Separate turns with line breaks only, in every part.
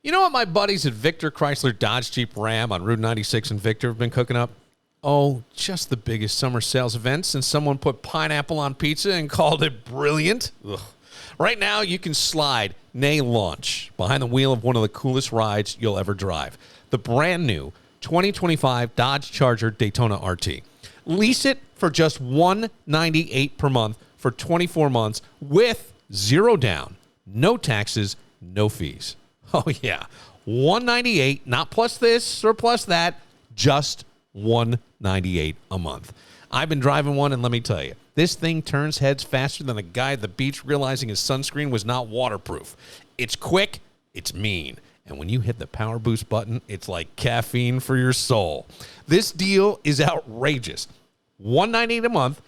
You know what my buddies at Victor Chrysler Dodge Jeep Ram on Route 96 in Victor have been cooking up? Oh, just the biggest summer sales event since someone put pineapple on pizza and called it brilliant. Ugh. Right now, you can slide, nay launch, behind the wheel of one of the coolest rides you'll ever drive. The brand new 2025 Dodge Charger Daytona RT. Lease it for just $198 per month for 24 months with zero down, no taxes, no fees. Oh, yeah. $198, not plus this or plus that, just $198 a month. I've been driving one, and let me tell you, this thing turns heads faster than a guy at the beach realizing his sunscreen was not waterproof. It's quick, it's mean, and when you hit the power boost button, it's like caffeine for your soul. This deal is outrageous. $198 a month,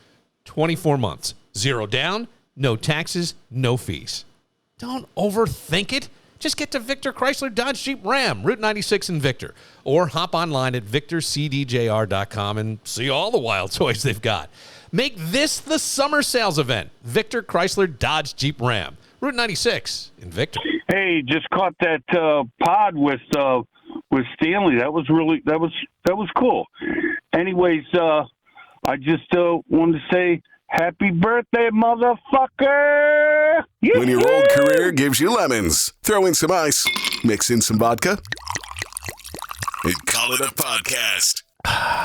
24 months. Zero down, no taxes, no fees. Don't overthink it. Just get to Victor Chrysler Dodge Jeep Ram, Route 96 in Victor, or hop online at victorcdjr.com and see all the wild toys they've got. Make this the summer sales event. Victor Chrysler Dodge Jeep Ram, Route 96 in Victor.
Hey, just caught that pod with Stanley. That was cool. Anyways, I just wanted to say happy birthday, motherfucker!
When your old career gives you lemons, throw in some ice, mix in some vodka, and call it a podcast.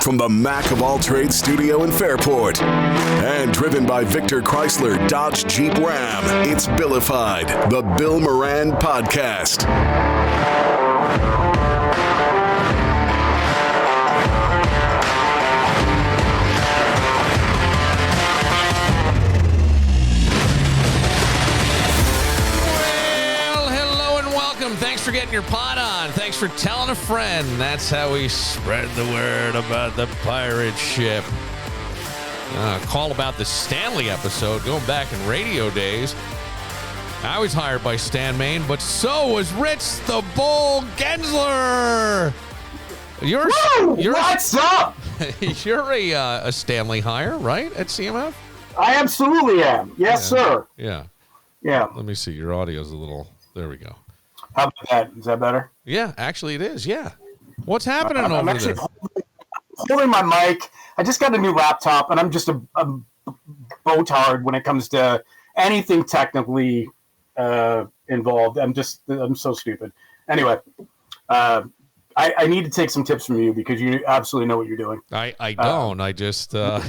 From the Mac of All Trades studio in Fairport, and driven by Victor Chrysler Dodge Jeep Ram, it's Billified, the Bill Moran Podcast.
Thanks for getting your pot on. Thanks for telling a friend. That's how we spread the word about the pirate ship. Call about the Stanley episode going back in radio days. I was hired by Stan Main, but so was Rich the Bull Gaenzler.
What's up?
You're a Stanley hire, right, at CMF?
I absolutely am. Yes, sir.
Yeah.
Yeah.
Let me see. Your audio's a little... There we go.
How about that? Is that better?
Yeah, actually it is. Yeah. What's happening over there?
I'm actually holding my mic. I just got a new laptop, and I'm just a botard when it comes to anything technically involved. I'm so stupid. Anyway, I need to take some tips from you because you absolutely know what you're doing.
I don't. I don't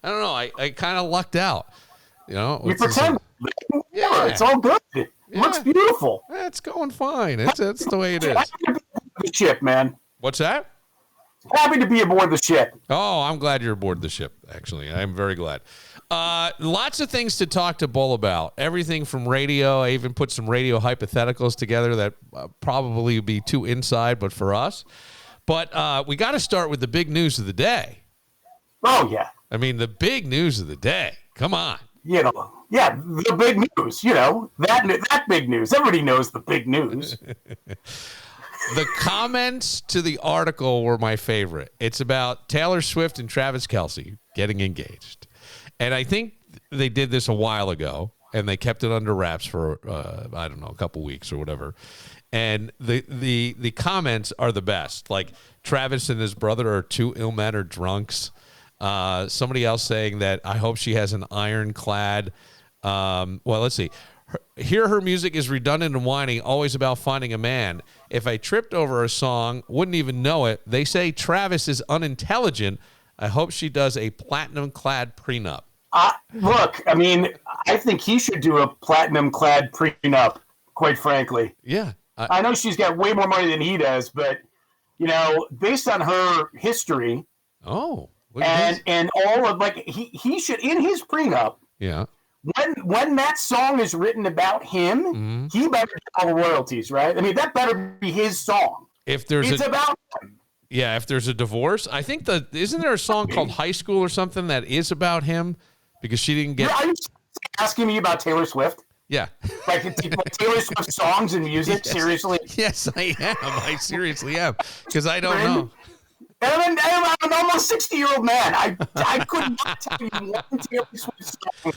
know. I kind of lucked out. You know,
you pretend. Yeah, it's all good. It looks beautiful.
It's going fine. It's the way it is.
Happy to be aboard the ship, man.
What's that?
Happy to be aboard the ship.
Oh, I'm glad you're aboard the ship, actually. I'm very glad. Lots of things to talk to Bull about. Everything from radio. I even put some radio hypotheticals together that probably would be too inside, but for us. But we got to start with the big news of the day.
Oh, yeah.
I mean, the big news of the day. Come on.
You know, yeah, the big news, you know, that big news. Everybody knows the big news.
The comments to the article were my favorite. It's about Taylor Swift and Travis Kelce getting engaged. And I think they did this a while ago, and they kept it under wraps for, I don't know, a couple weeks or whatever. And the comments are the best. Like, Travis and his brother are two ill-mannered drunks. Somebody else saying that I hope she has an ironclad. Well, let's see. Her music is redundant and whiny, always about finding a man. If I tripped over a song, wouldn't even know it. They say Travis is unintelligent. I hope she does a platinum-clad prenup.
Look, I mean, I think he should do a platinum-clad prenup, quite frankly.
Yeah.
I know she's got way more money than he does, but, you know, based on her history...
Oh.
And all of, like, he should, in his prenup,
yeah.
When that song is written about him, he better get all the royalties, right? I mean, that better be his song.
It's
about him.
Yeah, if there's a divorce, I think isn't there a song called High School or something that is about him because she didn't get.
Are you asking me about Taylor Swift?
Yeah.
Like Taylor Swift songs and music?
Yes.
Seriously?
Yes, I am. I seriously am because I don't know.
And I'm an almost 60-year-old man. I could not tell you one Taylor Swift song.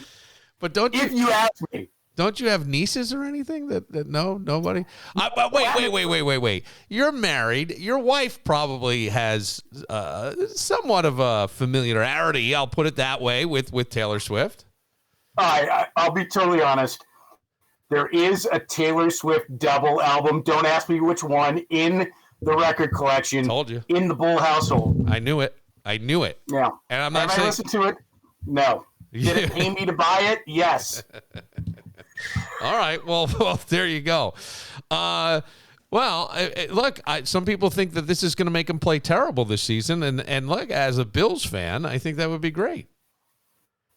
But don't you,
if you ask me.
Don't you have nieces or anything that no, nobody? But wait. You're married. Your wife probably has somewhat of a familiarity, I'll put it that way, with Taylor Swift.
I'll be totally honest. There is a Taylor Swift double album. Don't ask me which one in the record collection.
Told you.
In the Bull household.
I knew it.
Yeah.
And I'm not
saying. I listened to it? No. Did it pay me to buy it? Yes.
All right. Well, there you go. Look, some people think that this is going to make him play terrible this season. And look, as a Bills fan, I think that would be great.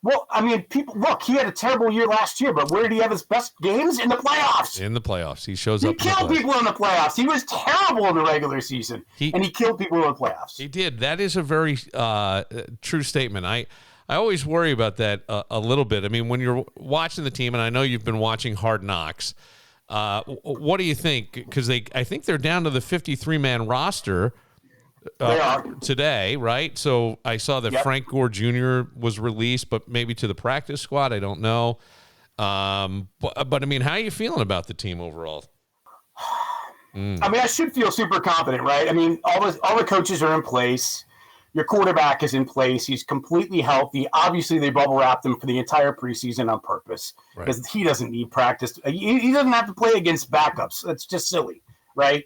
Well, I mean, he had a terrible year last year, but where did he have his best games? In the playoffs.
In the playoffs. He shows up.
He killed people in the playoffs. He was terrible in the regular season, and he killed people in the playoffs.
He did. That is a very true statement. I always worry about that a little bit. I mean, when you're watching the team, and I know you've been watching Hard Knocks, what do you think? Because I think they're down to the 53-man roster today, right? So I saw that Frank Gore Jr. was released, but maybe to the practice squad. I don't know. But I mean, how are you feeling about the team overall?
I mean, I should feel super confident, right? I mean, all the coaches are in place. Your quarterback is in place. He's completely healthy. Obviously, they bubble wrapped him for the entire preseason on purpose because he doesn't need practice. He doesn't have to play against backups. That's just silly, right?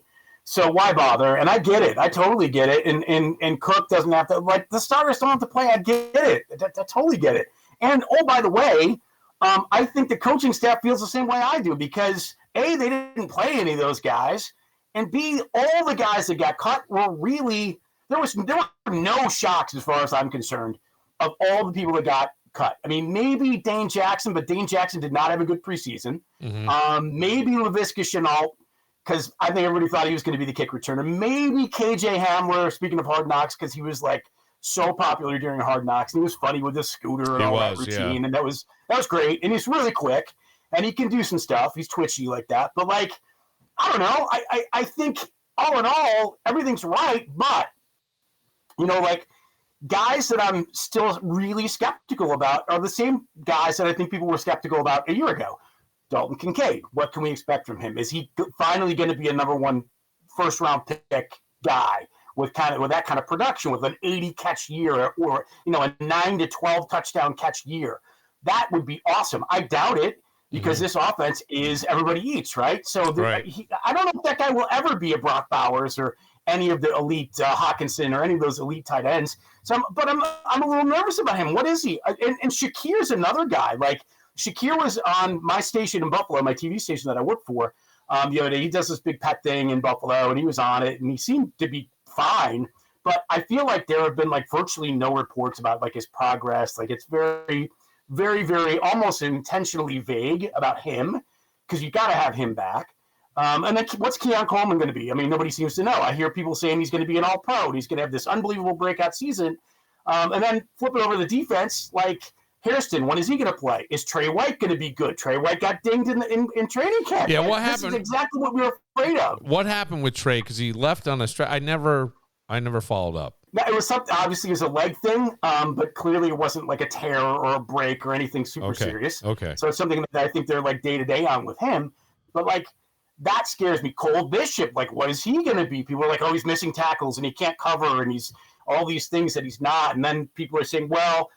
So why bother? And I get it. I totally get it. And Cook doesn't have to, like, the starters don't have to play. I get it. I totally get it. And, oh, by the way, I think the coaching staff feels the same way I do because, A, they didn't play any of those guys, and B, all the guys that got cut were really – there were no shocks as far as I'm concerned of all the people that got cut. I mean, maybe Dane Jackson, but Dane Jackson did not have a good preseason. Mm-hmm. Maybe Laviska Shenault, because I think everybody thought he was going to be the kick returner. Maybe KJ Hamler, speaking of Hard Knocks, because he was like so popular during Hard Knocks. And he was funny with his scooter and all that routine. Yeah. And that was great. And he's really quick and he can do some stuff. He's twitchy like that. But like, I don't know. I think all in all, everything's right. But, you know, like guys that I'm still really skeptical about are the same guys that I think people were skeptical about a year ago. Dalton Kincaid, what can we expect from him? Is he finally going to be a number one first-round pick guy with that kind of production, with an 80-catch year or you know, a 9 to 12 touchdown catch year? That would be awesome. I doubt it because this offense is everybody eats, right? So I don't know if that guy will ever be a Brock Bowers or any of the elite Hawkinson or any of those elite tight ends. So, but I'm a little nervous about him. What is he? And Shakir's another guy. Like, Shakir was on my station in Buffalo, my TV station that I work for, the other day. He does this big pet thing in Buffalo, and he was on it, and he seemed to be fine. But I feel like there have been like virtually no reports about like his progress. Like it's very, very, very almost intentionally vague about him because you got to have him back. And then what's Keon Coleman going to be? I mean, nobody seems to know. I hear people saying he's going to be an all-pro. He's going to have this unbelievable breakout season. And then flipping over the defense, like – Hairston, when is he going to play? Is Trey White going to be good? Trey White got dinged in training camp.
Yeah, what happened?
This is exactly what we were afraid of.
What happened with Trey? Because he left on a strike. I never followed up.
Yeah, it was something. Obviously, it was a leg thing, but clearly it wasn't like a tear or a break or anything super serious.
Okay.
So it's something that I think they're like day to day on with him. But like that scares me. Cole Bishop, like what is he going to be? People are like, oh, he's missing tackles and he can't cover and he's all these things that he's not. And then people are saying, well,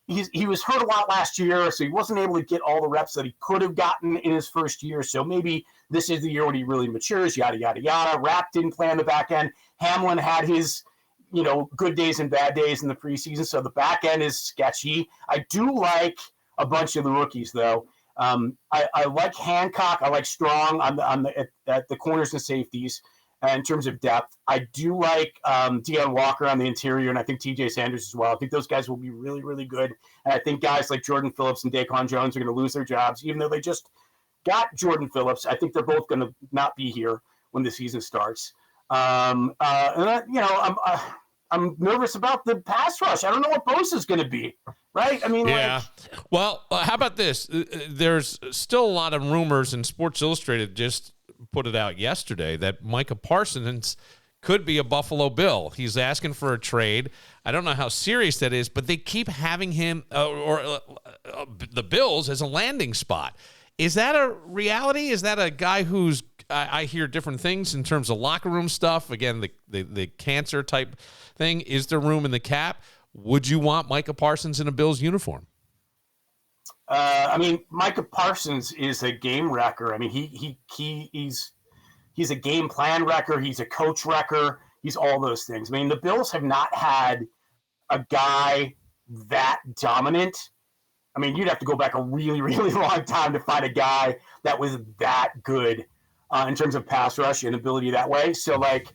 he was hurt a lot last year, so he wasn't able to get all the reps that he could have gotten in his first year. So maybe this is the year when he really matures, yada, yada, yada. Rapp didn't play on the back end. Hamlin had his, you know, good days and bad days in the preseason, so the back end is sketchy. I do like a bunch of the rookies, though. I like Hancock. I like Strong at the corners and safeties. In terms of depth, I do like Deion Walker on the interior, and I think TJ Sanders as well. I think those guys will be really, really good. And I think guys like Jordan Phillips and Daquan Jones are going to lose their jobs, even though they just got Jordan Phillips. I think they're both going to not be here when the season starts. I'm nervous about the pass rush. I don't know what Bosa's going to be, right? I mean,
yeah. Well, how about this? There's still a lot of rumors, and Sports Illustrated just put it out yesterday that Micah Parsons could be a Buffalo Bill. He's asking for a trade. I don't know how serious that is, but they keep having him or the Bills as a landing spot. Is that a reality? Is that a guy who's I hear different things in terms of locker room stuff. Again, the cancer type thing. Is there room in the cap? Would you want Micah Parsons in a Bills uniform?
I mean, Micah Parsons is a game wrecker. I mean, he's a game plan wrecker. He's a coach wrecker. He's all those things. I mean, the Bills have not had a guy that dominant. I mean, you'd have to go back a really, really long time to find a guy that was that good in terms of pass rush and ability that way. So, like,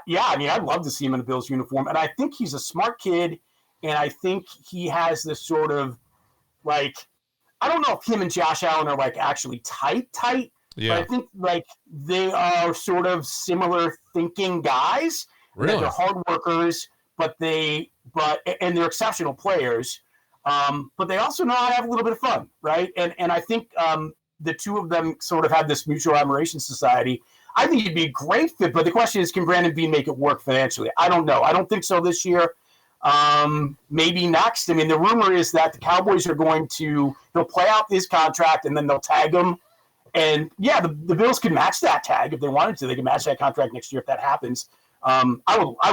yeah, I mean, I'd love to see him in the Bills uniform. And I think he's a smart kid, and I think he has this sort of, like, I don't know if him and Josh Allen are, like, actually tight. Yeah. But I think, like, they are sort of similar thinking guys.
Really?
They're hard workers, and they're exceptional players. But they also know how to have a little bit of fun, right? And I think the two of them sort of have this mutual admiration society. I think it'd be a great fit, but the question is, can Brandon Beane make it work financially? I don't know. I don't think so this year. Maybe next. I mean, the rumor is that the Cowboys are going to – they'll play out this contract, and then they'll tag him. And, yeah, the Bills can match that tag if they wanted to. They can match that contract next year if that happens. I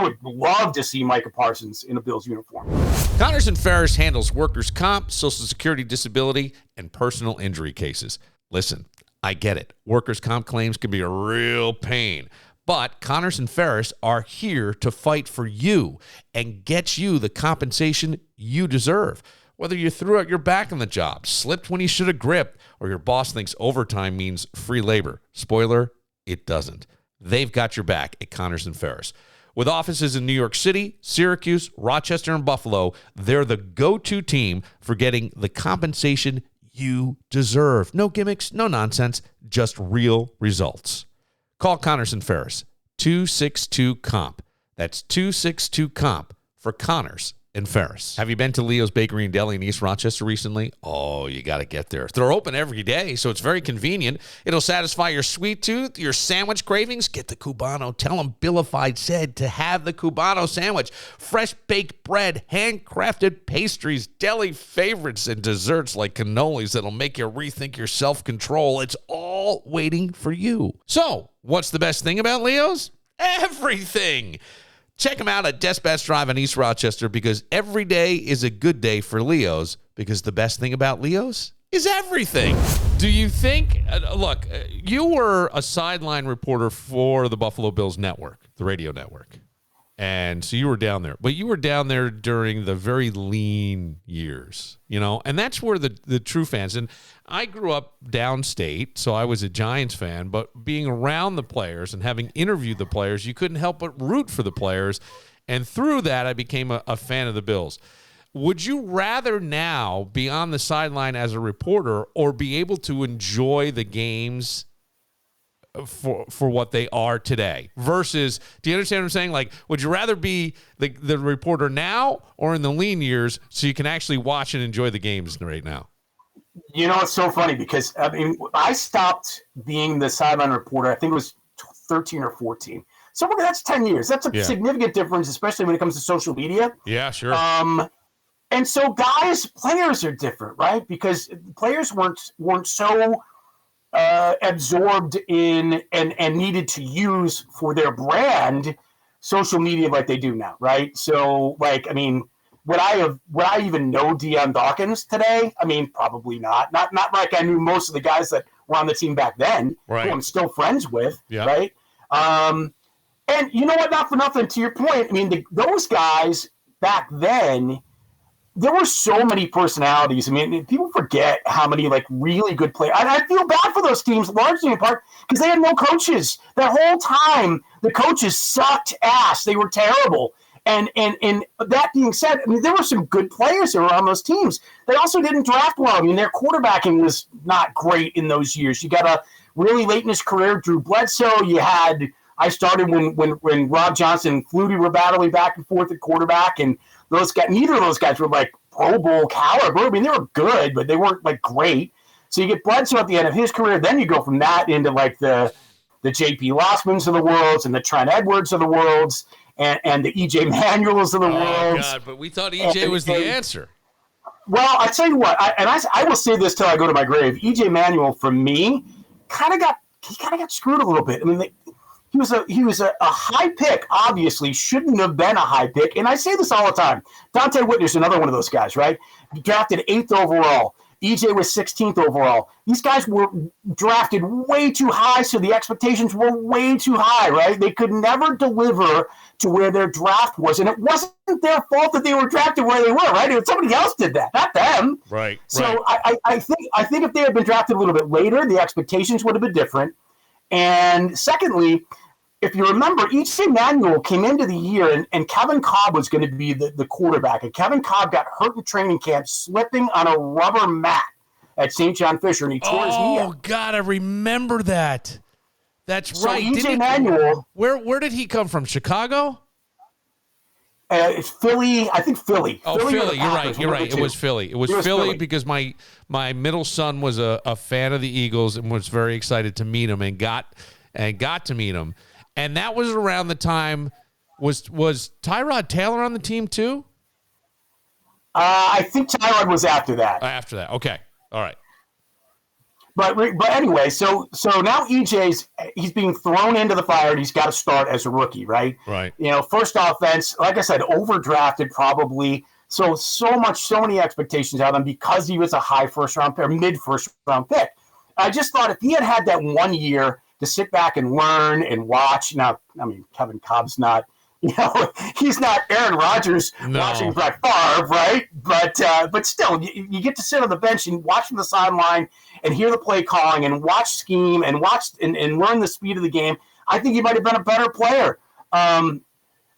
would love to see Micah Parsons in a Bills uniform.
Connors and Ferris handles workers' comp, Social Security disability, and personal injury cases. Listen, I get it. Workers' comp claims can be a real pain. But Connors and Ferris are here to fight for you and get you the compensation you deserve. Whether you threw out your back on the job, slipped when you should have gripped, or your boss thinks overtime means free labor. Spoiler, it doesn't. They've got your back at Connors and Ferris. With offices in New York City, Syracuse, Rochester, and Buffalo, they're the go-to team for getting the compensation you deserve. No gimmicks, no nonsense, just real results. Call Connors and Ferris, 262-COMP. That's 262-COMP for Connors and Ferris. Have you been to Leo's Bakery and Deli in East Rochester recently? Oh, you got to get there. They're open every day, so it's very convenient. It'll satisfy your sweet tooth, your sandwich cravings. Get the Cubano. Tell them Billified said to have the Cubano sandwich. Fresh baked bread, handcrafted pastries, deli favorites, and desserts like cannolis that'll make you rethink your self-control. It's all waiting for you. So, what's the best thing about Leo's? Everything. Check them out at Dispatch Drive in East Rochester, because every day is a good day for Leo's, because the best thing about Leo's is everything. Do you think, look, you were a sideline reporter for the Buffalo Bills network, the radio network. And so you were down there, but you were down there during the very lean years, you know, and that's where the true fans, and I grew up downstate, so I was a Giants fan, but being around the players and having interviewed the players, you couldn't help but root for the players. And through that, I became a fan of the Bills. Would you rather now be on the sideline as a reporter or be able to enjoy the games for what they are today versus, do you understand what I'm saying? Like, would you rather be the reporter now or in the lean years so you can actually watch and enjoy the games right now?
You know, it's so funny because, I mean, I stopped being the sideline reporter, I think it was 13 or 14. So that's 10 years. That's a significant difference, especially when it comes to social media.
Yeah, sure.
And so players are different, right? Because players weren't so absorbed in and needed to use for their brand social media like they do now, right? So, like, I mean, would I even know Deion Dawkins today? I mean, probably not. Not like I knew most of the guys that were on the team back then,
right,
who I'm still friends with, right? And you know what? Not for nothing. To your point, I mean, those guys back then, there were so many personalities. I mean, people forget how many, like, really good players. I feel bad for those teams, largely in part because they had no coaches. That whole time, the coaches sucked ass. They were terrible. And that being said, I mean, there were some good players that were on those teams. They also didn't draft well. I mean, their quarterbacking was not great in those years. You got a really late in his career, Drew Bledsoe. I started when Rob Johnson and Flutie were battling back and forth at quarterback, and neither of those guys were like Pro Bowl caliber. I mean, they were good, but they weren't like great. So you get Bledsoe at the end of his career, then you go from that into like the J.P. Lossmans of the worlds and the Trent Edwards of the worlds and the E.J. Manuels of the world.
Oh, God, but we thought E.J. was the answer.
Well, I tell you what, I will say this till I go to my grave. EJ Manuel, for me, kind of got screwed a little bit. I mean, he was a high pick. Obviously, shouldn't have been a high pick. And I say this all the time. Dante Whitner's another one of those guys, right? Drafted 8th overall. EJ was 16th overall. These guys were drafted way too high, so the expectations were way too high, right? They could never deliver to where their draft was, and it wasn't their fault that they were drafted where they were, right? Somebody else did that, not them.
Right.
So I think if they had been drafted a little bit later, the expectations would have been different. And secondly, if you remember, EJ Manuel came into the year, and Kevin Cobb was going to be the quarterback. And Kevin Cobb got hurt in training camp, slipping on a rubber mat at St. John Fisher, and he tore his knee out.
Oh, God, I remember that. That's
So
right.
EJ Manuel.
Where did he come from? Chicago?
It's Philly. I think Philly.
Oh, Philly. You're right. It was Philly. It was Philly because my middle son was a fan of the Eagles and was very excited to meet him and got to meet him. And that was around the time, was Tyrod Taylor on the team too?
I think Tyrod was after that.
After that. Okay. All right.
But anyway, so now he's being thrown into the fire, and he's got to start as a rookie, right?
Right.
First offense, like I said, overdrafted probably. So many expectations out of him because he was a high mid first round pick. I just thought if he had that 1 year to sit back and learn and watch. Now, I mean, Kevin Cobb's not, he's not Aaron Rodgers watching Brett Favre, right? But still, you get to sit on the bench and watch from the sideline and hear the play calling and watch scheme and watch and learn the speed of the game. I think he might have been a better player. All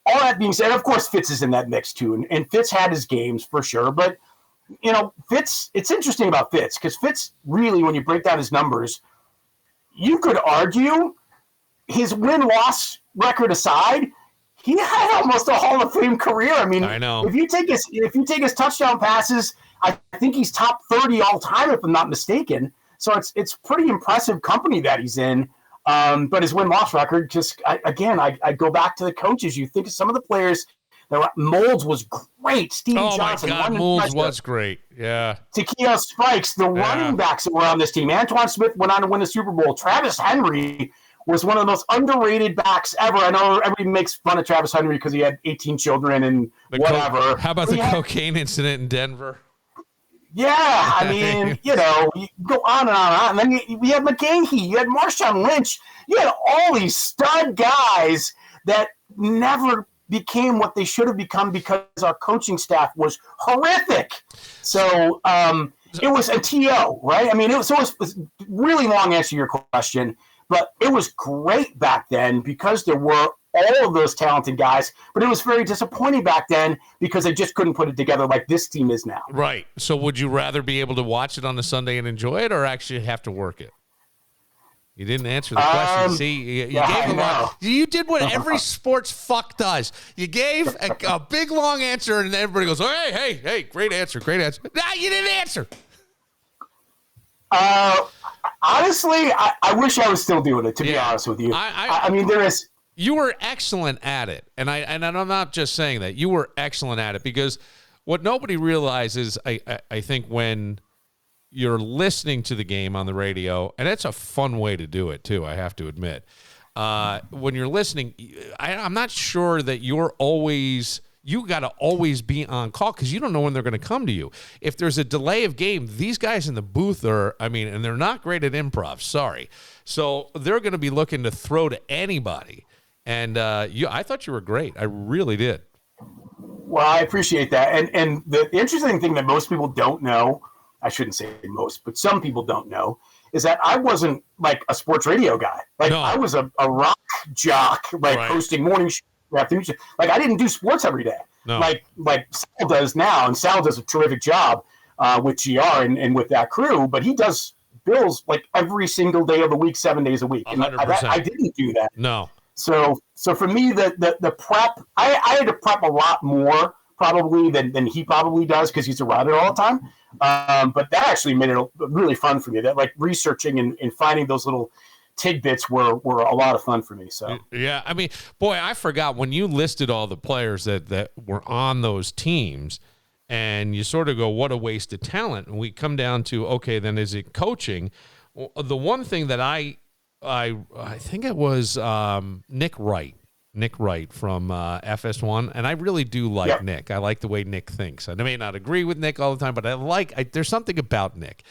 that being said, of course, Fitz is in that mix too, and Fitz had his games for sure. But Fitz, it's interesting about Fitz because Fitz really, when you break down his numbers, you could argue his win-loss record aside, he had almost a Hall of Fame career. I mean,
I know.
If you take his touchdown passes, I think he's top 30 all time, if I'm not mistaken. So it's pretty impressive company that he's in. But his win-loss record, I go back to the coaches. You think of some of the players. Moulds was great. Stevie Johnson.
Oh, my God. Moulds was great. Yeah.
Takeo Spikes, the running backs that were on this team. Antoine Smith went on to win the Super Bowl. Travis Henry was one of the most underrated backs ever. I know everybody makes fun of Travis Henry because he had 18 children and whatever.
How about the cocaine incident in Denver?
Yeah, I mean, you go on and on and on. And then you had McGahee, you had Marshawn Lynch, you had all these stud guys that never became what they should have become because our coaching staff was horrific. So it was a TO, right? I mean, it was really long answer to your question, but it was great back then because there were all of those talented guys, but it was very disappointing back then because they just couldn't put it together like this team is now.
Right. So would you rather be able to watch it on a Sunday and enjoy it or actually have to work it? You didn't answer the question. See, you gave a lot. You did what every sports fuck does. You gave a big, long answer, and everybody goes, oh, hey, great answer. Nah, you didn't answer.
Honestly, I wish I was still doing it, to be honest with you. I mean, there is...
You were excellent at it, and I'm not just saying that. You were excellent at it because what nobody realizes, I think, when you're listening to the game on the radio, and that's a fun way to do it too, I have to admit. When you're listening, I'm not sure that you got to always be on call because you don't know when they're going to come to you. If there's a delay of game, these guys in the booth and they're not great at improv, sorry. So they're going to be looking to throw to anybody. And I thought you were great. I really did.
Well, I appreciate that. And the interesting thing that most people don't know, I shouldn't say most, but some people don't know, is that I wasn't like a sports radio guy. Like I was a rock jock, hosting morning show, afternoon show. Like I didn't do sports every day. No. Like Sal does now, and Sal does a terrific job with GR and with that crew, but he does Bills like every single day of the week, 7 days a week. And I didn't do that.
No.
So for me, the prep, I had to prep a lot more probably than he probably does because he's around it all the time. But that actually made it really fun for me. That like researching and finding those little tidbits were a lot of fun for me. So
yeah, I mean, boy, I forgot when you listed all the players that were on those teams. And you sort of go, what a waste of talent. And we come down to, okay, then is it coaching? Well, the one thing that I think it was Nick Wright from FS1, and I really do like Nick. I like the way Nick thinks. I may not agree with Nick all the time, but there's something about Nick.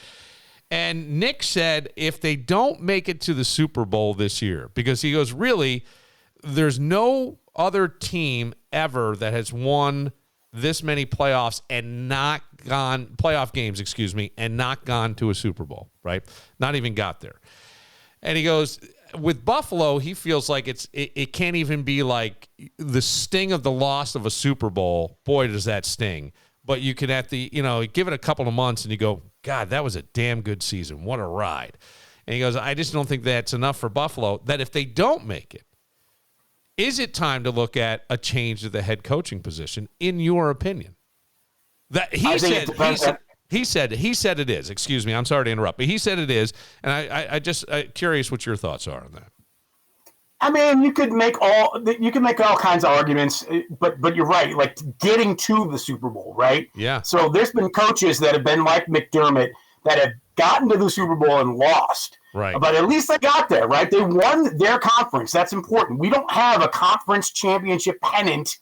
And Nick said if they don't make it to the Super Bowl this year, because he goes, really, there's no other team ever that has won this many playoff games, and not gone to a Super Bowl, right? Not even got there. And he goes, with Buffalo, he feels like it can't even be like the sting of the loss of a Super Bowl. Boy, does that sting. But you can give it a couple of months and you go, God, that was a damn good season. What a ride. And he goes, I just don't think that's enough for Buffalo, that if they don't make it, is it time to look at a change to the head coaching position, in your opinion? That he said it is. Excuse me, I'm sorry to interrupt, but he said it is, and I just curious what your thoughts are on that.
I mean, you could make all kinds of arguments, but you're right. Like getting to the Super Bowl, right?
Yeah.
So there's been coaches that have been like McDermott that have gotten to the Super Bowl and lost.
Right.
But at least they got there, right? They won their conference. That's important. We don't have a conference championship pennant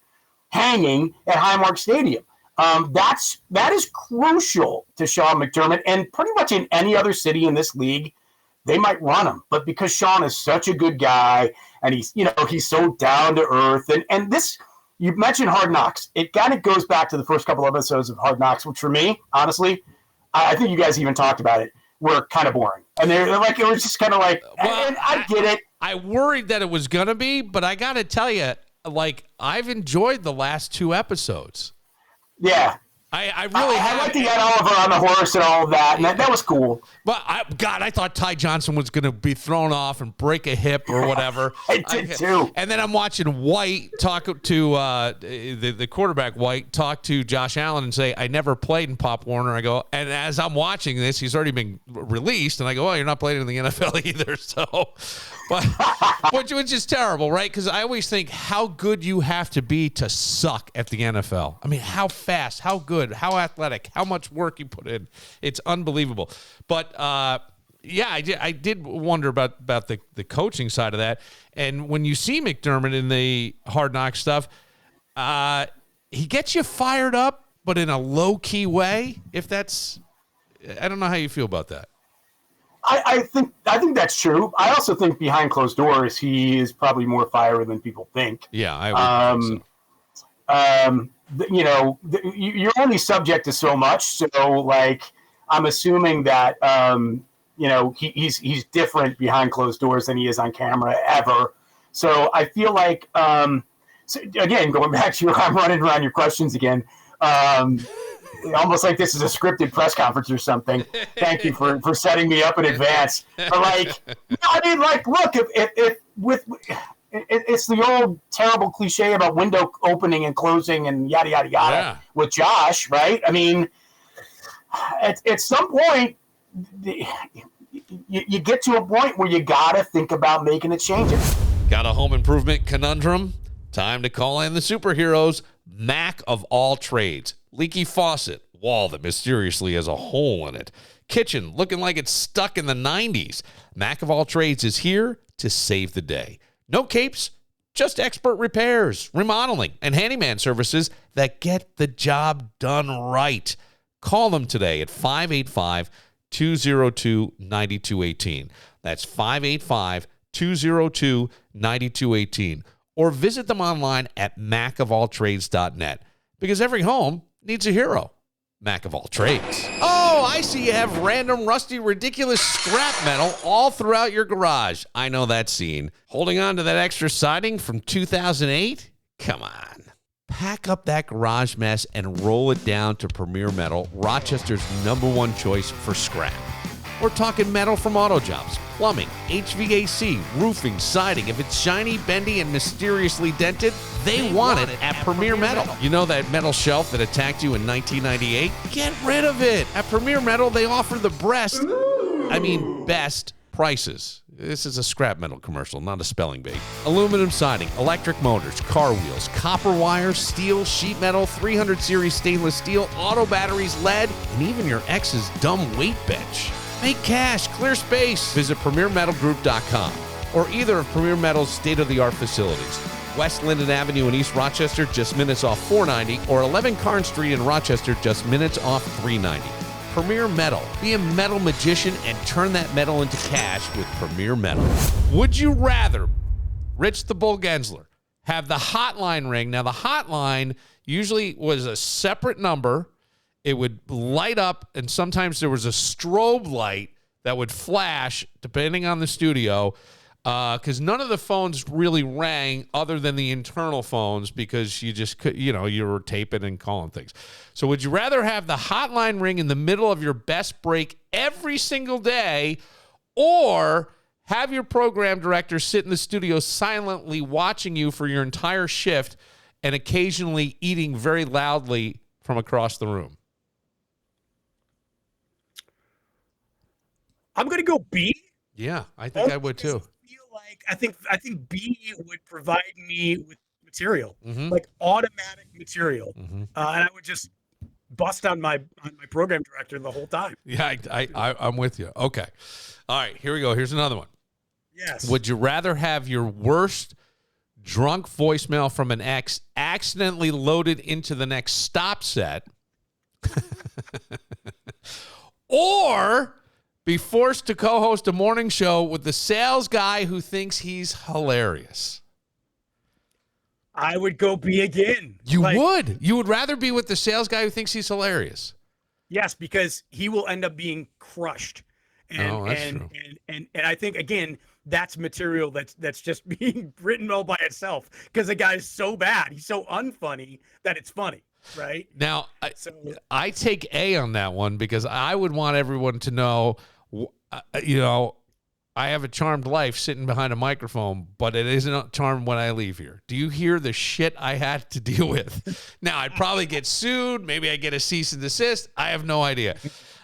hanging at Highmark Stadium. That is crucial to Sean McDermott, and pretty much in any other city in this league, they might run him. But because Sean is such a good guy, and he's so down to earth, and this, you mentioned Hard Knocks. It kind of goes back to the first couple of episodes of Hard Knocks, which for me, honestly, I think you guys even talked about it, were kind of boring. And they're like, it was just kind of like, well, and I get it.
I worried that it was going to be, but I got to tell you, like, I've enjoyed the last 2 episodes.
Yeah.
I really have.
I like to get Oliver on the horse and all of that, and that was cool.
But I thought Ty Johnson was going to be thrown off and break a hip or whatever.
I did too.
And then I'm watching White talk to the quarterback, White, talk to Josh Allen and say, I never played in Pop Warner. I go, and as I'm watching this, he's already been released, and I go, well, you're not playing in the NFL either, so. But which is terrible, right? Because I always think how good you have to be to suck at the NFL. I mean, how fast, how good, how athletic, how much work you put in. It's unbelievable. But, yeah, I did wonder about the coaching side of that. And when you see McDermott in the Hard Knock stuff, he gets you fired up, but in a low-key way, if that's – I don't know how you feel about that.
I think that's true. I also think behind closed doors, he is probably more fiery than people think.
Yeah, I would think so.
You're only subject to so much. So, like, I'm assuming that, he's different behind closed doors than he is on camera ever. So I feel like, again, going back to I'm running around your questions again. Almost like this is a scripted press conference or something. Thank you for setting me up in advance. But look, if it's the old terrible cliche about window opening and closing and yada yada yada with Josh, right? I mean, at some point, you get to a point where you gotta think about making a change.
Got a home improvement conundrum? Time to call in the superheroes, Mac of all trades. Leaky faucet, wall that mysteriously has a hole in it. Kitchen looking like it's stuck in the 90s. Mac of all trades is here to save the day. No capes, just expert repairs, remodeling, and handyman services that get the job done right. Call them today at 585-202-9218. That's 585-202-9218. Or visit them online at macofalltrades.net. Because every home needs a hero. Mac of all trades. Oh, I see you have random, rusty, ridiculous scrap metal all throughout your garage. I know that scene. Holding on to that extra siding from 2008? Come on. Pack up that garage mess and roll it down to Premier Metal, Rochester's #1 choice for scrap. We're talking metal from auto jobs, plumbing, HVAC, roofing, siding. If it's shiny, bendy, and mysteriously dented, they want it at Premier Metal. You know that metal shelf that attacked you in 1998? Get rid of it. At Premier Metal, they offer the best prices. This is a scrap metal commercial, not a spelling bee. Aluminum siding, electric motors, car wheels, copper wire, steel, sheet metal, 300 series stainless steel, auto batteries, lead, and even your ex's dumb weight bench. Make cash, clear space. Visit PremierMetalGroup.com or either of Premier Metal's state-of-the-art facilities. West Linden Avenue in East Rochester, just minutes off 490, or 11 Carn Street in Rochester, just minutes off 390. Premier Metal. Be a metal magician and turn that metal into cash with Premier Metal. Would you rather, Rich the Bull Gaenzler, have the hotline ring? Now, the hotline usually was a separate number. It would light up, and sometimes there was a strobe light that would flash, depending on the studio, because none of the phones really rang other than the internal phones because you just could, you were taping and calling things. So would you rather have the hotline ring in the middle of your best break every single day, or have your program director sit in the studio silently watching you for your entire shift and occasionally eating very loudly from across the room?
I'm going to go B.
Yeah, I think I would too.
I think B would provide me with material, like automatic material, and I would just bust on my program director the whole time.
Yeah, I'm with you. Okay, all right, here we go. Here's another one.
Yes.
Would you rather have your worst drunk voicemail from an ex accidentally loaded into the next stop set, or be forced to co-host a morning show with the sales guy who thinks he's hilarious?
I would go B again.
You would? You would rather be with the sales guy who thinks he's hilarious?
Yes, because he will end up being crushed. And
true.
And I think, again, that's material that's just being written all by itself, because the guy's so bad. He's so unfunny that it's funny. Right
now, I take A on that one because I would want everyone to know, I have a charmed life sitting behind a microphone, but it isn't charmed when I leave here. Do you hear the shit I had to deal with? Now, I'd probably get sued. Maybe I get a cease and desist. I have no idea.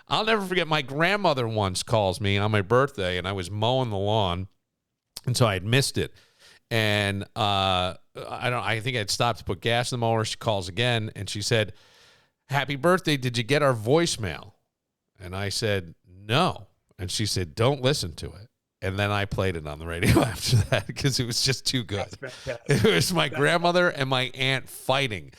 I'll never forget, my grandmother once calls me on my birthday, and I was mowing the lawn, and so I had missed it. And I think I'd stopped to put gas in the mower. She calls again, and she said, "Happy birthday. Did you get our voicemail?" And I said, "No." And she said, "Don't listen to it." And then I played it on the radio after that because it was just too good. It was my grandmother and my aunt fighting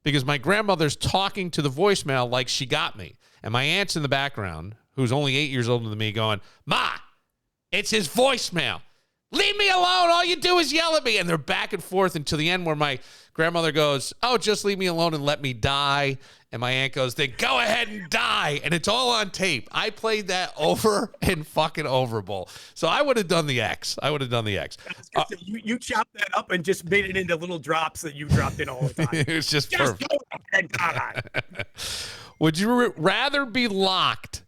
because my grandmother's talking to the voicemail like she got me. And my aunt's in the background, who's only 8 years older than me, going, "Ma, it's his voicemail. Leave me alone. All you do is yell at me." And they're back and forth until the end where my grandmother goes, "Oh, just leave me alone and let me die." And my aunt goes, "Then go ahead and die." And it's all on tape. I played that over and fucking over, Bull. So I would have done the X.
You chopped that up and just made it into little drops that you dropped in all the time.
It was just perfect.
Go ahead and die.
Would you rather be locked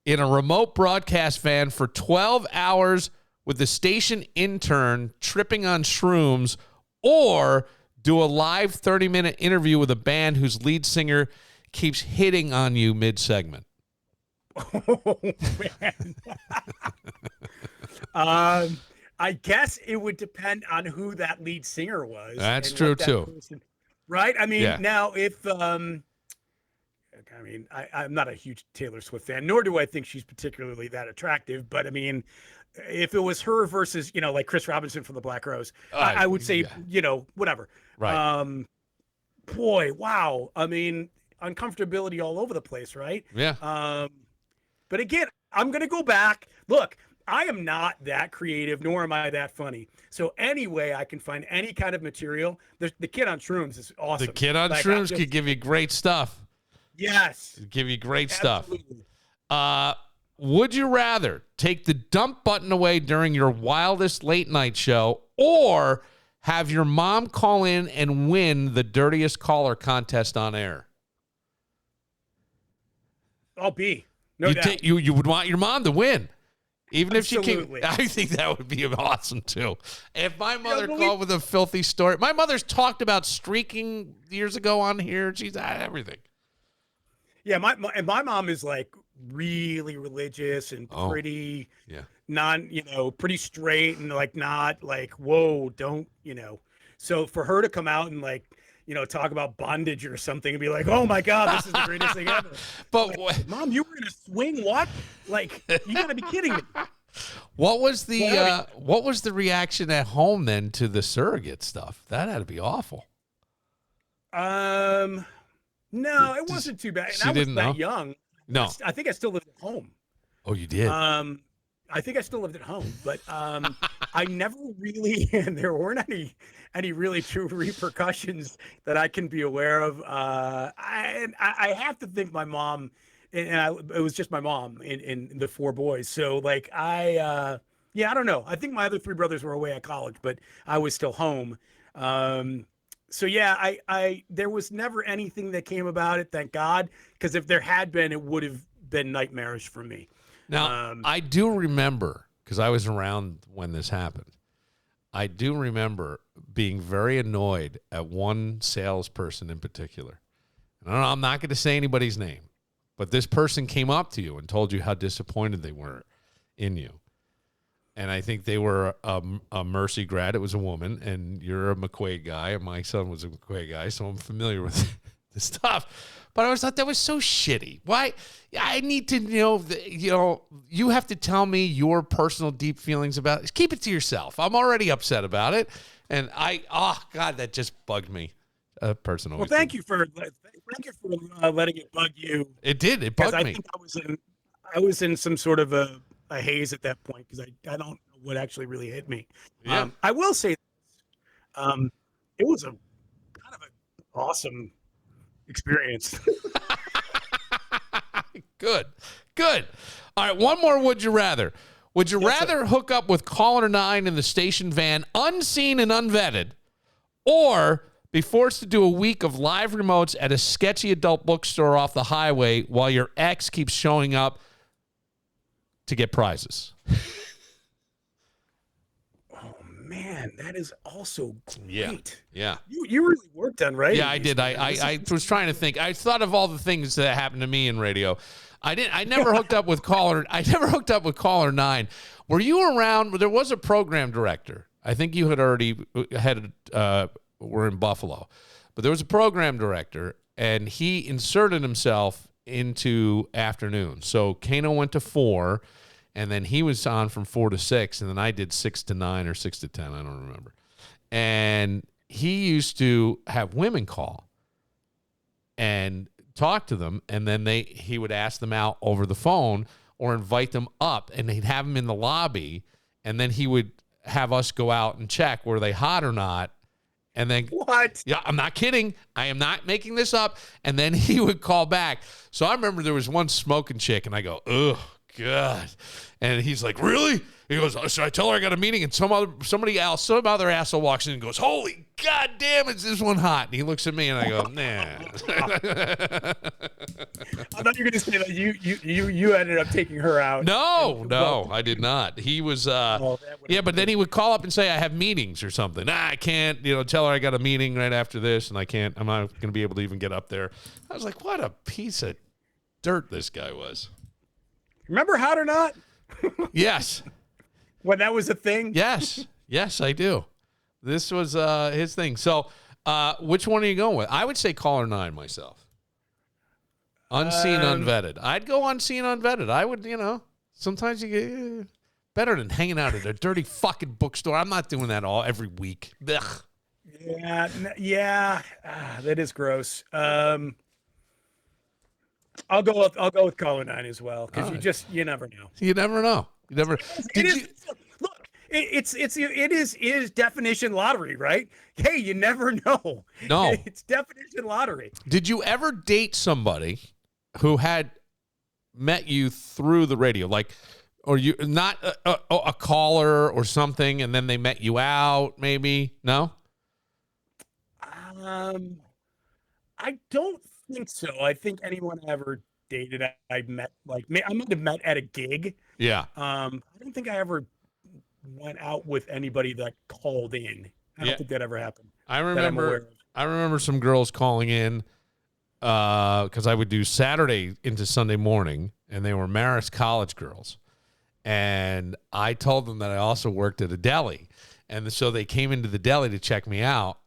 in a remote broadcast van for 12 hours with the station intern tripping on shrooms, or do a live 30-minute interview with a band whose lead singer keeps hitting on you mid-segment?
Oh, man. I guess it would depend on who that lead singer was.
That's true, too.
Right? I mean, Now, if... I'm not a huge Taylor Swift fan, nor do I think she's particularly that attractive. But, I mean, if it was her versus, like Chris Robinson from the Black Rose, I would say, whatever.
Right.
Boy, wow. I mean, uncomfortability all over the place, right?
Yeah.
But again, I'm going to go back. Look, I am not that creative, nor am I that funny. So anyway, I can find any kind of material. The Kid on Shrooms is awesome.
The Kid on Shrooms could give you great stuff.
Yes.
Give you great
Absolutely.
stuff. Would you rather take the dump button away during your wildest late night show, or have your mom call in and win the dirtiest caller contest on air?
I'll be. No doubt.
You would want your mom to win. Even
Absolutely.
if she came, I think that would be awesome too. If my mother called with a filthy story, my mother's talked about streaking years ago on here. She's had everything.
Yeah, my mom is like really religious and pretty pretty straight and like not like, whoa, don't, So for her to come out and like, talk about bondage or something and be like, oh my God, this is the greatest thing ever.
But
like, Mom, you were in a swing? What? Like, you gotta be kidding me.
What was the reaction at home then to the surrogate stuff? That had to be awful.
No, it wasn't too bad. And I wasn't that young.
No.
I think I still lived at home.
Oh, you did?
I think I still lived at home, but I never really, and there weren't any really true repercussions that I can be aware of. I have to think my mom, it was just my mom and the 4 boys. So like I don't know. I think my other 3 brothers were away at college, but I was still home. So yeah, there was never anything that came about it, thank God, because if there had been, it would have been nightmarish for me.
Now, I do remember, because I was around when this happened, I do remember being very annoyed at one salesperson in particular. And I'm not going to say anybody's name, but this person came up to you and told you how disappointed they were in you. And I think they were a Mercy grad. It was a woman, and you're a McQuaid guy, and my son was a McQuaid guy, so I'm familiar with the stuff. But I always thought that was so shitty. Why? I need to you have to tell me your personal deep feelings about it. Keep it to yourself. I'm already upset about it. And God, that just bugged me. Personally.
Well, thank you for letting it bug you.
It did. It bugged me.
I think I was in some sort of a haze at that point because I don't know what actually really hit me.
Yeah.
I will say this. It was a kind of an awesome experience.
Good. All right, one more would you rather. Would you rather hook up with caller 9 in the station van, unseen and unvetted, or be forced to do a week of live remotes at a sketchy adult bookstore off the highway while your ex keeps showing up to get prizes?
Man, that is also great.
Yeah.
You really worked on writing.
Yeah, I did. I was trying to think. I thought of all the things that happened to me in radio. I never hooked up with caller 9. Were you around? There was a program director. I think you had already were in Buffalo. But there was a program director, and he inserted himself into afternoon. So Kano went to 4, and then he was on from 4 to 6, and then I did 6 to 9 or 6 to 10. I don't remember. And he used to have women call and talk to them, and then he would ask them out over the phone or invite them up, and he'd have them in the lobby, and then he would have us go out and check were they hot or not. And then
what?
Yeah, I'm not kidding. I am not making this up. And then he would call back. So I remember there was one smoking chick, and I go, "Oh God!" And he's like, "Really?" He goes, "Should I tell her I got a meeting?" And some other asshole walks in and goes, "Holy God damn, is this one hot?" And he looks at me, and I go, "Nah."
I thought you were going to say that you ended up taking her out.
No, I did not. He was, but then he would call up and say, "I have meetings or something." "Nah, I can't, tell her I got a meeting right after this, and I'm not going to be able to even get up there." I was like, what a piece of dirt this guy was.
Remember Hot or Not?
Yes.
When that was a thing?
Yes, I do. This was his thing. So which one are you going with? I would say caller 9 myself. Unseen, unvetted. I'd go unseen, unvetted. I would, sometimes you get better than hanging out at a dirty fucking bookstore. I'm not doing that every week. Ugh.
Yeah. That is gross. I'll go with caller 9 as well, because you never know.
You never know. Look,
it is definition lottery, right? Hey, you never know.
No,
it's definition lottery.
Did you ever date somebody who had met you through the radio, or you not a caller or something, and then they met you out? Maybe no.
I don't think so. I think anyone I ever dated, I met I might have met at a gig.
Yeah.
I don't think I ever went out with anybody that called in. I don't think that ever happened.
I remember some girls calling in because I would do Saturday into Sunday morning, and they were Marist College girls. And I told them that I also worked at a deli. And so they came into the deli to check me out.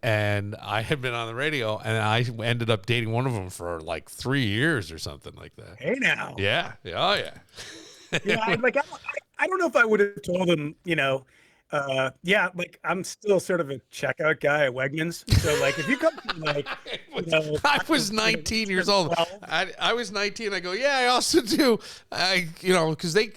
And I had been on the radio, and I ended up dating one of them for like 3 years or something like that.
Hey, now.
Yeah. Oh, yeah.
Yeah, I don't know if I would have told them, like I'm still sort of a checkout guy at Wegmans. So like if you come from like,
I was 19 years old. I was 19. I go, yeah, I also do. Because they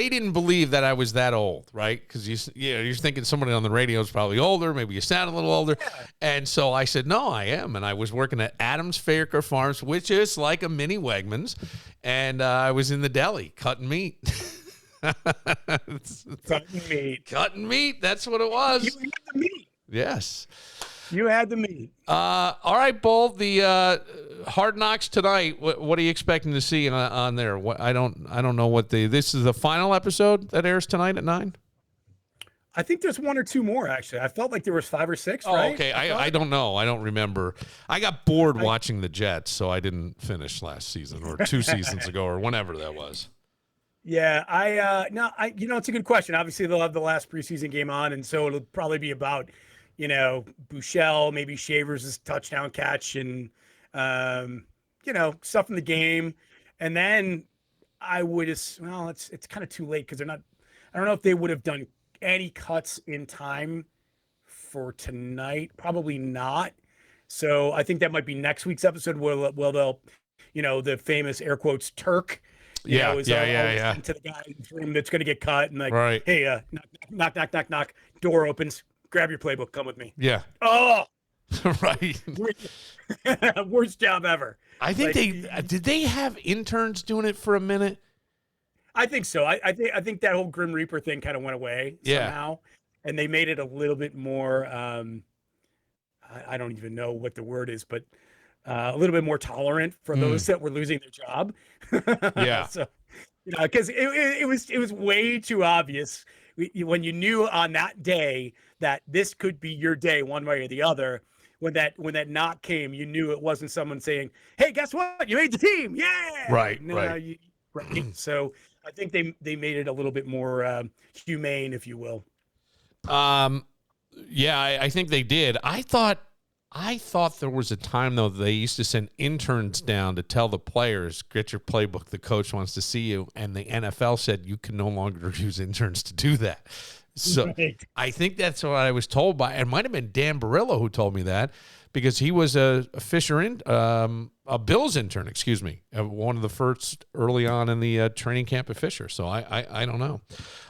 didn't believe that I was that old, right? Because you're thinking somebody on the radio is probably older, maybe you sound a little older, and so I said, no, I am, and I was working at Adams Faircare Farms, which is like a mini Wegmans, and I was in the deli cutting meat. Cutting meat. That's what it was.
You had the meat.
Yes.
You had the meat.
All right, Bull. The Hard Knocks tonight. What are you expecting to see on there? I don't know what this is the final episode that airs tonight at 9.
I think there's one or two more actually. I felt like there was 5 or 6.
Oh,
right?
okay. I don't know. I don't remember. I got bored watching the Jets, so I didn't finish last season or 2 seasons ago or whenever that was.
Yeah, it's a good question. Obviously, they'll have the last preseason game on, and so it'll probably be about, Bouchel, maybe Shavers' touchdown catch, and stuff in the game. And then I would, it's kind of too late because they're not. I don't know if they would have done any cuts in time for tonight. Probably not. So I think that might be next week's episode where they'll, the famous air quotes Turk. To the guy in the room that's going to get cut and like,
right.
Hey, knock, door opens, grab your playbook, come with me.
Yeah.
Oh,
right.
Worst job ever.
I think did they have interns doing it for a minute?
I think so. I think that whole Grim Reaper thing kind of went away somehow, and they made it a little bit more. I don't even know what the word is, but a little bit more tolerant for those that were losing their job.
Yeah.
So, because it was way too obvious when you knew on that day that this could be your day one way or the other. When that knock came, you knew it wasn't someone saying, "Hey, guess what? You made the team!" Yeah.
Right.
Right. So I think they made it a little bit more humane, if you will.
Yeah, I think they did. I thought there was a time, though, they used to send interns down to tell the players, get your playbook, the coach wants to see you. And the NFL said you can no longer use interns to do that. So right. I think that's what I was told by, it might have been Dan Barillo who told me that, because he was a Bills intern, one of the first early on in the training camp at Fisher. So I don't know.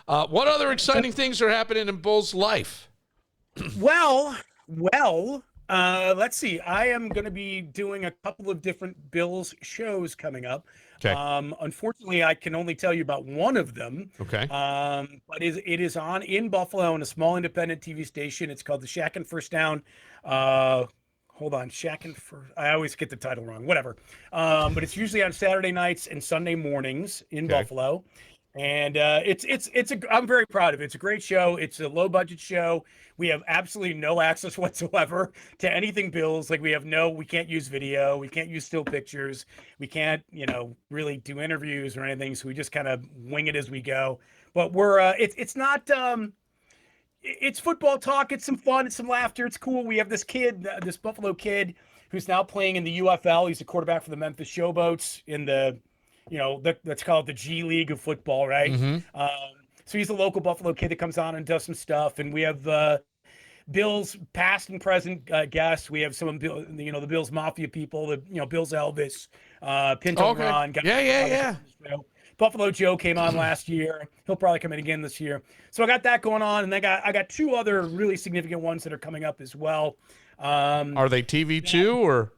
What other exciting things are happening in Bull's life?
Well, let's see. I am going to be doing a couple of different Bills shows coming up.
Okay.
Unfortunately, I can only tell you about one of them.
Okay.
But it is on in Buffalo on a small independent TV station. It's called the Shack and First Down. Hold on, Shack and First. I always get the title wrong. Whatever. But it's usually on Saturday nights and Sunday mornings in Buffalo. And I'm very proud of it. It's a great show. It's a low budget show. We have absolutely no access whatsoever to anything Bills. Like we can't use video. We can't use still pictures. We can't, really do interviews or anything. So we just kind of wing it as we go. But it's not, it's football talk. It's some fun. It's some laughter. It's cool. We have this kid, this Buffalo kid who's now playing in the UFL. He's a quarterback for the Memphis Showboats in the, let's call it the G League of football, right? Mm-hmm. So he's a local Buffalo kid that comes on and does some stuff. And we have Bill's past and present guests. We have some of the Bill's Mafia people, Bill's Elvis, Pinto Ron.
Yeah.
Buffalo Joe came on last year. He'll probably come in again this year. So I got that going on. And I got 2 other really significant ones that are coming up as well.
Are they TV too, or?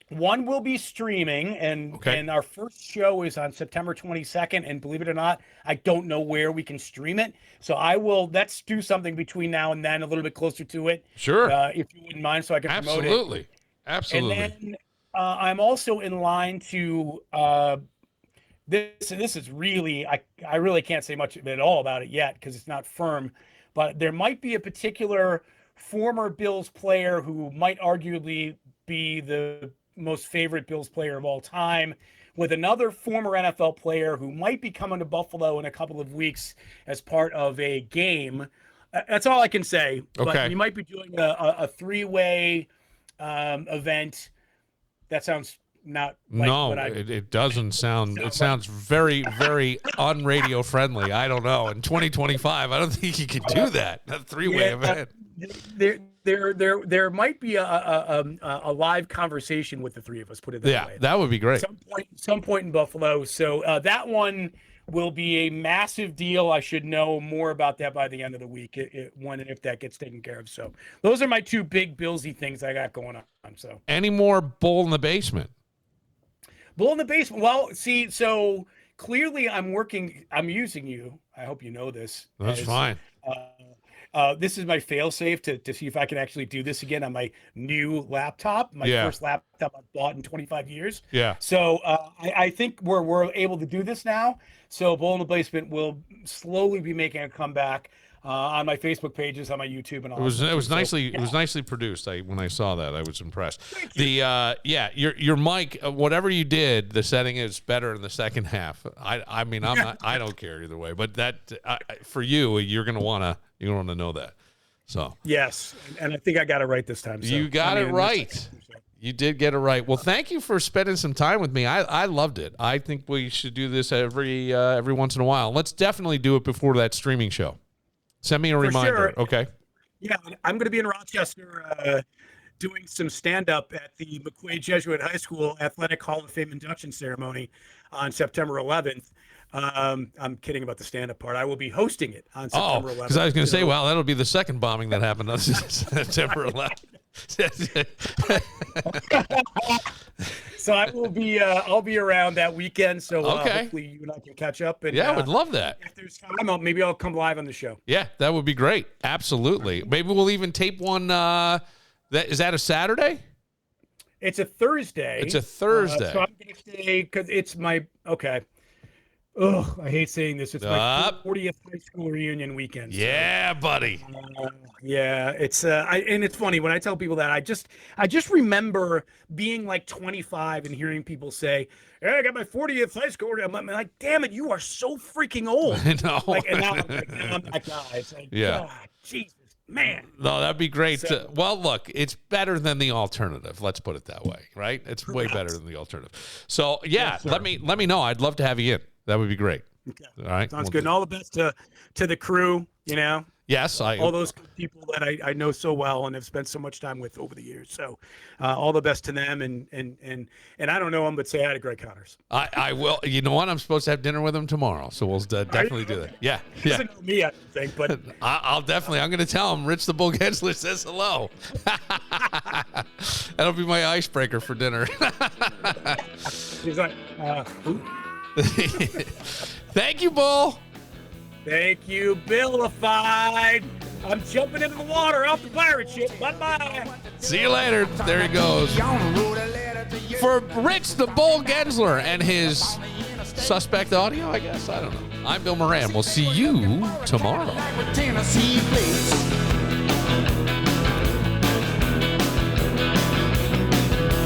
One will be streaming, and our first show is on September 22nd. And believe it or not, I don't know where we can stream it. So let's do something between now and then, a little bit closer to it.
Sure.
If you wouldn't mind, so I can promote it.
Absolutely.
And then I'm also in line to, this is really, I really can't say much at all about it yet because it's not firm, but there might be a particular former Bills player who might arguably be the most favorite Bills player of all time. with another former NFL player who might be coming to Buffalo in a couple of weeks as part of a game. That's all I can say.
Okay.
But we might be doing a three-way event. That sounds not like
no,
what
it doesn't sound. It sounds very, very unradio friendly. I don't know. In 2025, I don't think you can do that. A three-way event.
There might be a live conversation with the three of us. Put it that way.
Yeah, that would be great.
Some point in Buffalo. So that one will be a massive deal. I should know more about that by the end of the week. When and if that gets taken care of. So those are my two big Billsy things I got going on. So
any more bull in the basement?
Bull in the basement. Well, see, so clearly I'm using you. I hope you know this.
That's fine.
This is my fail-safe to see if I can actually do this again on my new laptop, my first laptop I've bought in 25 years.
Yeah.
So I think we're able to do this now. So Bull in the Basement will slowly be making a comeback on my Facebook pages, on my YouTube, and all.
It was nicely produced. When I saw that, I was impressed. Your mic, whatever you did, the setting is better in the second half. I mean, I don't care either way, but that for you, you're gonna wanna know that. So
yes, and I think I got it right this time. So,
you got it right. You did get it right. Well, thank you for spending some time with me. I loved it. I think we should do this every once in a while. Let's definitely do it before that streaming show. Send me a reminder.
Sure.
Okay.
Yeah, I'm going to be in Rochester doing some stand-up at the McQuaid Jesuit High School Athletic Hall of Fame induction ceremony on September 11th. I'm kidding about the stand-up part. I will be hosting it on September 11th.
Because I was going to say, well, that'll be the second bombing that happened on September 11th.
So I will be. I'll be around that weekend. So hopefully you and I can catch up. And
I would love that.
If there's time, maybe I'll come live on the show.
Yeah, that would be great. Absolutely. Maybe we'll even tape one. Is that a Saturday?
It's a Thursday.
So I'm
going to stay because it's my I hate saying this. It's my 40th high school reunion weekend.
Yeah, buddy.
Yeah, it's and it's funny when I tell people that I just remember being like 25 and hearing people say, "Hey, I got my 40th high school." I'm like, "Damn it, you are so freaking old."
I know.
And now I'm that guy. It's like, God, Jesus, man.
No, that'd be great. Well, look, it's better than the alternative. Let's put it that way, right? It's way better than the alternative. So
Yes,
let me know. I'd love to have you in. That would be great.
Okay.
All right.
Sounds good. And all the best to the crew,
Yes.
All those people that I know so well and have spent so much time with over the years. So all the best to them. And I don't know them, but say hi to Greg Connors.
I will. You know what? I'm supposed to have dinner with him tomorrow. So we'll definitely do that. Yeah.
He doesn't know me, I don't think, but
I'm going to tell him Rich the Bull Gaenzler says hello. That'll be my icebreaker for dinner.
He's like,
Thank you, Bull.
Thank you, Billified. I'm jumping into the water off the pirate ship. Bye-bye.
See you later. There he goes. For Rich the Bull Gaenzler and his suspect audio, I guess. I don't know. I'm Bill Moran. We'll see you tomorrow.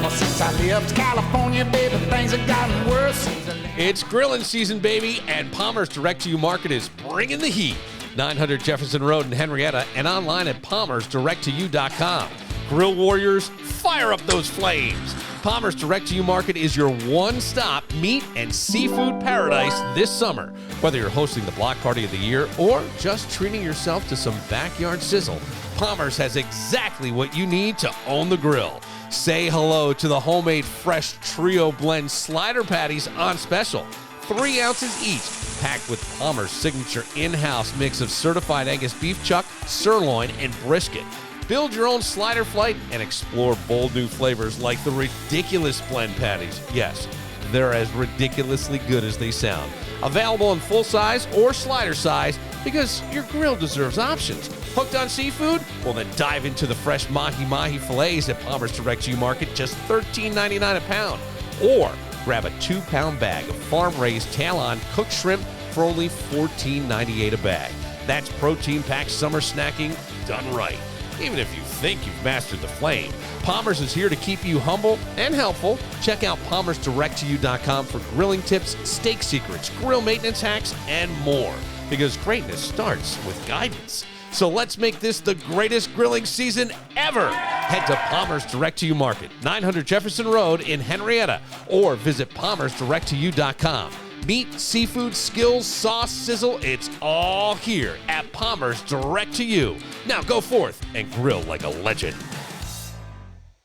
Since I left California, baby, things have gotten worse. It's grilling season, baby, and Palmer's direct-to-you market is bringing the heat. 900 Jefferson Road in Henrietta and online at palmersdirecttoyou.com. Grill warriors, fire up those flames. Palmer's direct-to-you market is your one-stop meat and seafood paradise this summer. Whether you're hosting the block party of the year or just treating yourself to some backyard sizzle, Palmer's has exactly what you need to own the grill. Say hello to the homemade fresh trio blend slider patties on special. 3 ounces each, packed with Palmer's signature in-house mix of certified Angus beef chuck, sirloin, and brisket. Build your own slider flight and explore bold new flavors like the ridiculous blend patties. Yes, they're as ridiculously good as they sound. Available in full size or slider size because your grill deserves options. Hooked on seafood? Well, then dive into the fresh mahi-mahi fillets at Palmer's Direct-to-You Market, just $13.99 a pound. Or grab a 2-pound bag of farm-raised tail-on cooked shrimp for only $14.98 a bag. That's protein-packed summer snacking done right. even if you think you've mastered the flame. Palmer's is here to keep you humble and helpful. Check out palmersdirecttoyou.com for grilling tips, steak secrets, grill maintenance hacks, and more. Because greatness starts with guidance. So let's make this the greatest grilling season ever. Head to Palmer's Direct to You Market, 900 Jefferson Road in Henrietta, or visit palmersdirecttoyou.com. Meat, seafood, skills, sauce, sizzle, it's all here at Palmer's Direct to You. Now go forth and grill like a legend.